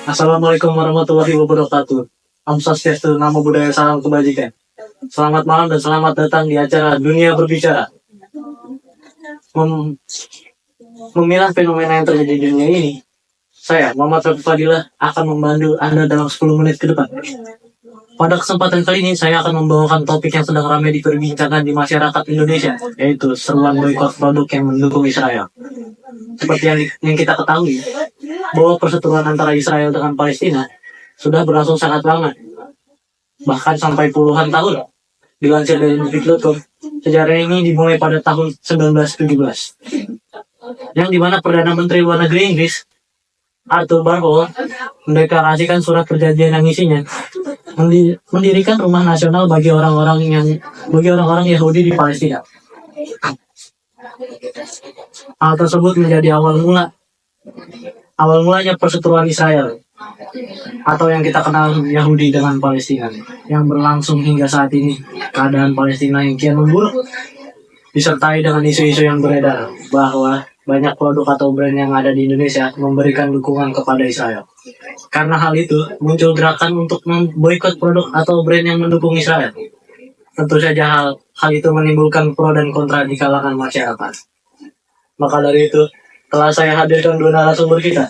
Assalamualaikum warahmatullahi wabarakatuh. Om Swastiastu, Namo Buddhaya, salam kebajikan. Selamat malam dan selamat datang di acara Dunia Berbicara. Mem- Memilah fenomena yang terjadi di dunia ini, saya, Muhammad Rafi Fadilah, akan membantu Anda dalam 10 menit ke depan. Pada kesempatan kali ini, saya akan membawakan topik yang sedang ramai diperbincangkan di masyarakat Indonesia, yaitu seruan boikot produk yang mendukung Israel. Seperti yang kita ketahui, bahwa perseteruan antara Israel dengan Palestina sudah berlangsung sangat lama, bahkan sampai puluhan tahun. Dilansir dari detik.com, sejarah ini dimulai pada tahun 1917, yang dimana Perdana Menteri Luar Negeri Inggris, Arthur Balfour, mendeklarasikan surat perjanjian yang isinya mendirikan rumah nasional bagi orang-orang Yahudi di Palestina. Hal tersebut menjadi awal mulanya perseteruan Israel, atau yang kita kenal Yahudi dengan Palestina, yang berlangsung hingga saat ini. Keadaan Palestina yang kian memburuk disertai dengan isu-isu yang beredar bahwa banyak produk atau brand yang ada di Indonesia memberikan dukungan kepada Israel. Karena hal itu, muncul gerakan untuk memboikot produk atau brand yang mendukung Israel. Tentu saja hal itu menimbulkan pro dan kontra di kalangan masyarakat. Maka dari itu, telah saya hadirkan dua narasumber kita,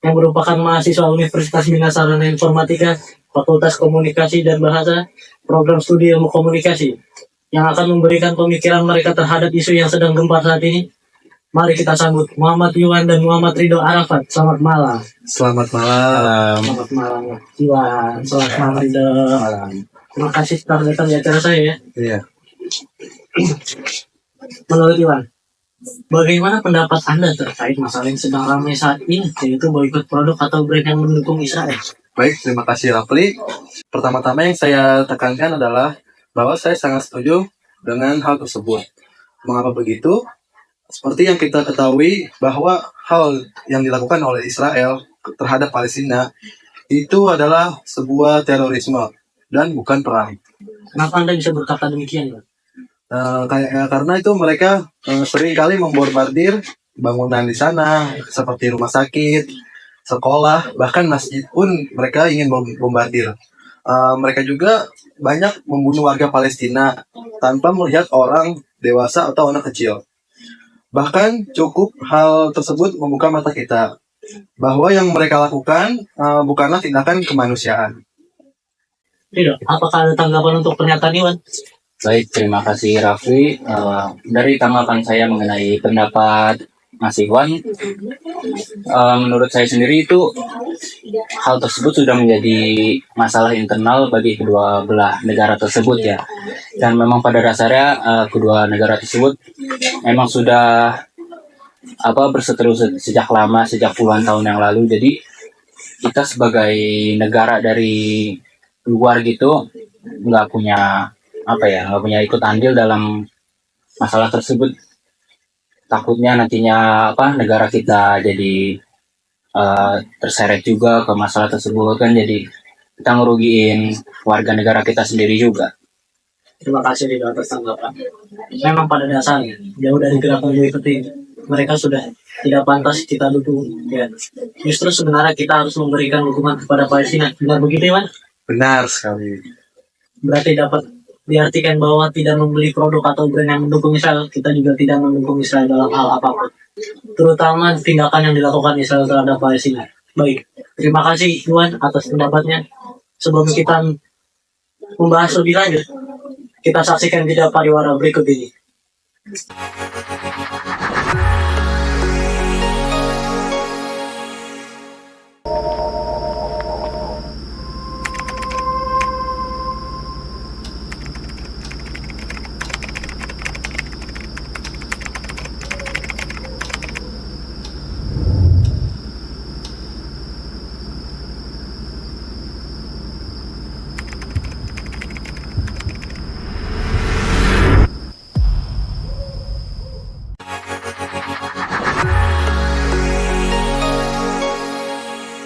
yang merupakan mahasiswa Universitas Bina Sarana Informatika, Fakultas Komunikasi dan Bahasa, Program Studi Ilmu Komunikasi, yang akan memberikan pemikiran mereka terhadap isu yang sedang gempar saat ini. Mari kita sambut Muhammad Iwan dan Muhammad Ridho Arafat. Selamat malam. Selamat malam. Selamat malam, Iwan. Selamat malam, Ridho. Terima kasih telah datang di acara saya ya. Iya. Menurut Iwan, bagaimana pendapat Anda terkait masalah yang sedang ramai saat ini, yaitu boikot produk atau brand yang mendukung Israel? Baik, terima kasih Rafli. Pertama-tama yang saya tekankan adalah bahwa saya sangat setuju dengan hal tersebut. Mengapa begitu? Seperti yang kita ketahui bahwa hal yang dilakukan oleh Israel terhadap Palestina itu adalah sebuah terorisme dan bukan perang. Kenapa Anda bisa berkata demikian, Pak? Karena itu mereka sering kali membombardir bangunan di sana seperti rumah sakit, sekolah, bahkan masjid pun mereka ingin bombardir. Mereka juga banyak membunuh warga Palestina tanpa melihat orang dewasa atau anak kecil. Bahkan cukup hal tersebut membuka mata kita bahwa yang mereka lakukan bukanlah tindakan kemanusiaan. Tidak. Apakah ada tanggapan untuk pernyataan Iwan? Baik, terima kasih Raffi. Dari tanggapan saya mengenai pendapat Mas Iwan, menurut saya sendiri itu hal tersebut sudah menjadi masalah internal bagi kedua belah negara tersebut ya. Dan memang pada dasarnya kedua negara tersebut memang sudah berseteru sejak lama, sejak puluhan tahun yang lalu. Jadi kita sebagai negara dari luar gitu nggak punya ikut andil dalam masalah tersebut. Takutnya nantinya negara kita jadi terseret juga ke masalah tersebut, kan jadi kita ngerugiin warga negara kita sendiri juga. Terima kasih di atas tanggapan. Memang pada dasarnya jauh dari gerakan boikot ini, mereka sudah tidak pantas kita dukung. Ya. Justru sebenarnya kita harus memberikan dukungan kepada Palestina. Benar begitu, Iwan? Benar sekali. Berarti dapat diartikan bahwa tidak membeli produk atau brand yang mendukung Israel, kita juga tidak mendukung Israel dalam hal apapun, terutama tindakan yang dilakukan Israel terhadap Palestina. Baik, terima kasih Iwan atas pendapatnya. Sebelum kita membahas lebih lanjut, kita saksikan jeda pariwara berikut ini.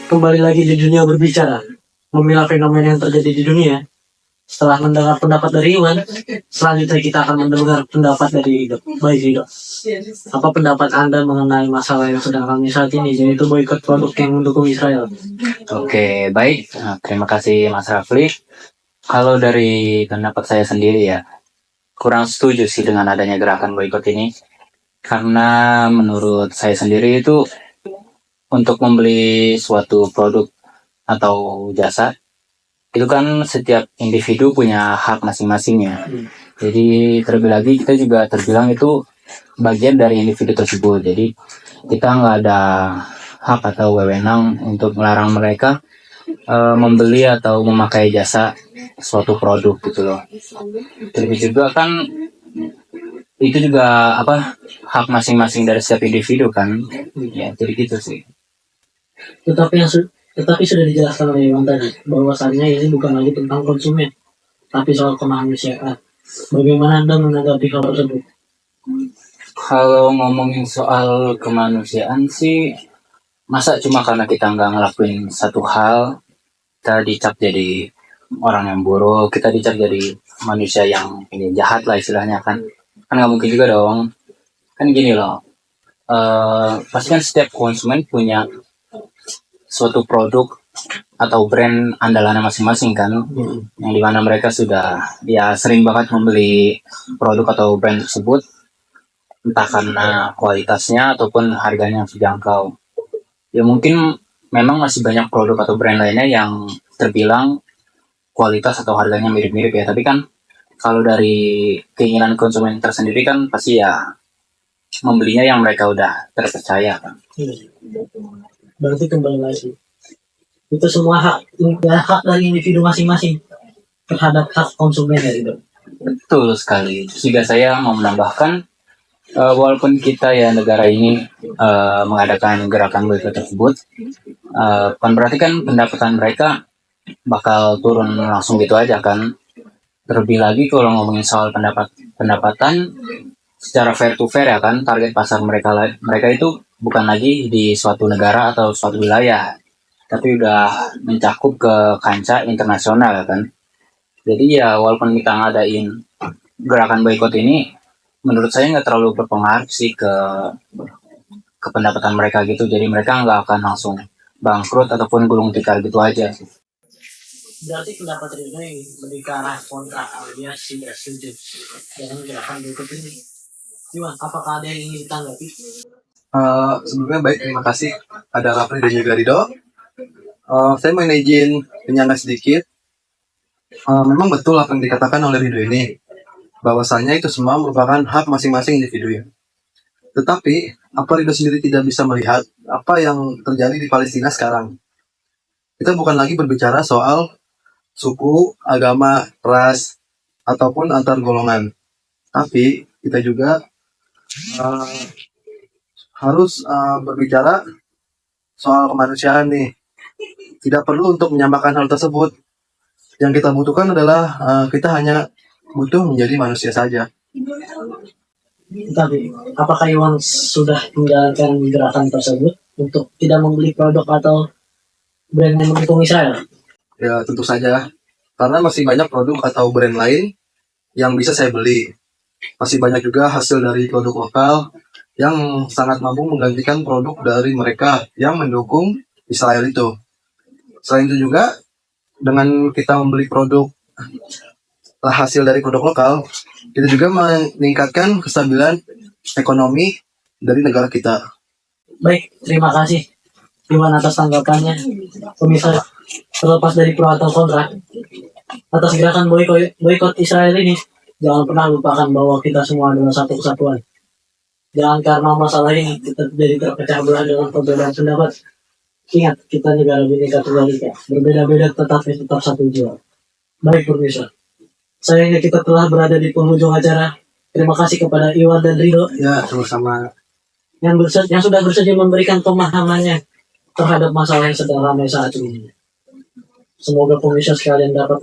Kembali lagi di dunia berbicara, memilah fenomena yang terjadi di dunia. Setelah mendengar pendapat dari Iwan, selanjutnya kita akan mendengar pendapat dari Rido. Baik Rido, apa pendapat Anda mengenai masalah yang sedang kami saat ini, yaitu boikot produk yang mendukung Israel? Oke, baik. Nah, terima kasih Mas Rafli. Kalau dari pendapat saya sendiri ya, kurang setuju sih dengan adanya gerakan boikot ini. Karena menurut saya sendiri itu untuk membeli suatu produk atau jasa, itu kan setiap individu punya hak masing-masing ya. Jadi terlebih lagi kita juga terbilang itu bagian dari individu tersebut. Jadi kita nggak ada hak atau wewenang untuk melarang mereka membeli atau memakai jasa suatu produk gitu loh. Terlebih juga kan itu juga hak masing-masing dari setiap individu kan. Ya jadi gitu sih. Tetapi sudah dijelaskan oleh Iwan tadi, bahwasannya ini bukan lagi tentang konsumen, tapi soal kemanusiaan. Bagaimana Anda menanggapi hal tersebut? Kalau ngomongin soal kemanusiaan sih, masa cuma karena kita nggak ngelakuin satu hal, kita dicap jadi orang yang buruk, kita dicap jadi manusia yang ini jahat lah istilahnya kan. Kan nggak mungkin juga dong. Kan gini loh, pasti kan setiap konsumen punya suatu produk atau brand andalannya masing-masing kan, yang dimana mereka sudah ya sering banget membeli produk atau brand tersebut, entah karena kualitasnya ataupun harganya yang terjangkau. Ya mungkin memang masih banyak produk atau brand lainnya yang terbilang kualitas atau harganya mirip-mirip ya, tapi kan kalau dari keinginan konsumen tersendiri kan pasti ya membelinya yang mereka udah terpercaya kan. Berarti kembali lagi, itu semua hak dari individu masing-masing terhadap hak konsumen ya Rido. Betul sekali. Juga saya mau menambahkan, walaupun kita ya negara ini mengadakan gerakan boikot tersebut, bukan berarti kan pendapatan mereka bakal turun langsung gitu aja kan. Terlebih lagi kalau ngomongin soal pendapatan secara fair to fair ya kan, target pasar mereka itu bukan lagi di suatu negara atau suatu wilayah, tapi udah mencakup ke kancah internasional ya kan. Jadi ya walaupun kita ngadain gerakan boikot ini, menurut saya nggak terlalu berpengaruh sih ke pendapatan mereka gitu. Jadi mereka nggak akan langsung bangkrut ataupun gulung tikar gitu aja. Berarti pendapat Rido yang lebih ke arah kontra, alias tidak setuju dengan gerakan boikot ini. Iwan, apakah ada yang ingin ditanggapi? Sebelumnya baik, terima kasih ada Rafli dan juga Rido. Saya mau izin menyanggah sedikit. Memang betul apa yang dikatakan oleh Rido ini, bahwasanya itu semua merupakan hak masing-masing individu ya. Tetapi apa Rido sendiri tidak bisa melihat apa yang terjadi di Palestina sekarang? Kita bukan lagi berbicara soal suku, agama, ras, ataupun antar golongan. Tapi kita juga harus berbicara soal kemanusiaan nih. Tidak perlu untuk menyamakan hal tersebut. Yang kita butuhkan adalah kita hanya butuh menjadi manusia saja. Tapi apakah Iwan sudah menjalankan gerakan tersebut untuk tidak membeli produk atau brand yang mendukung Israel? Ya tentu saja. Karena masih banyak produk atau brand lain yang bisa saya beli. Masih banyak juga hasil dari produk lokal yang sangat mampu menggantikan produk dari mereka yang mendukung Israel itu. Selain itu juga, dengan kita membeli produk hasil dari produk lokal, kita juga meningkatkan kestabilan ekonomi dari negara kita. Baik, terima kasih Iwan atas tanggapannya. Pemirsa, terlepas dari pro atau kontra atas gerakan boikot Israel ini, jangan pernah lupakan bahwa kita semua adalah satu kesatuan. Jangan karena masalah ini kita jadi terpecah belah dengan perbedaan pendapat. Ingat, kita negara Bhinneka Tunggal Ika, berbeda-beda tetapi tetap satu jiwa. Baik pemirsa, sayangnya kita telah berada di penghujung acara. Terima kasih kepada Iwan dan Rido Ya, sama-sama. yang sudah bersedia memberikan pemahamannya terhadap masalah yang sedang ramai saat ini. Semoga pemirsa sekalian dapat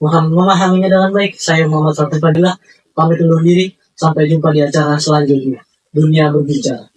memahaminya dengan baik. Saya Muhammad Fatih Fadilah, pamit undur diri. Sampai jumpa di acara selanjutnya. Dunia berbicara.